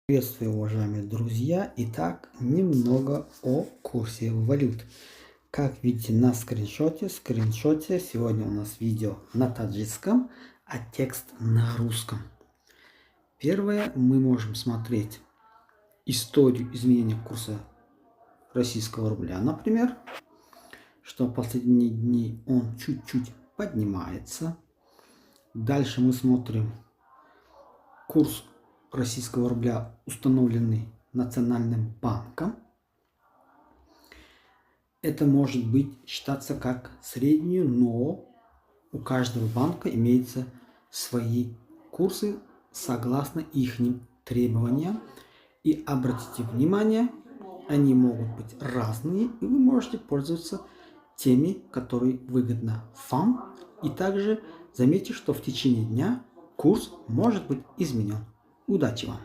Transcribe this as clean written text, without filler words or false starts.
Приветствую, уважаемые друзья! Итак, немного о курсе валют. Как видите на скриншоте, сегодня у нас видео на таджикском, а текст на русском. Первое, мы можем смотреть историю изменения курса российского рубля, например, что в последние дни он чуть-чуть поднимается. Дальше мы смотрим курс российского рубля, установленный Национальным банком. Это может быть считаться как среднюю, но у каждого банка имеются свои курсы согласно их требованиям. И обратите внимание, они могут быть разные, и вы можете пользоваться теми, которые выгодны вам. И также заметьте, что в течение дня курс может быть изменен. Удачи вам!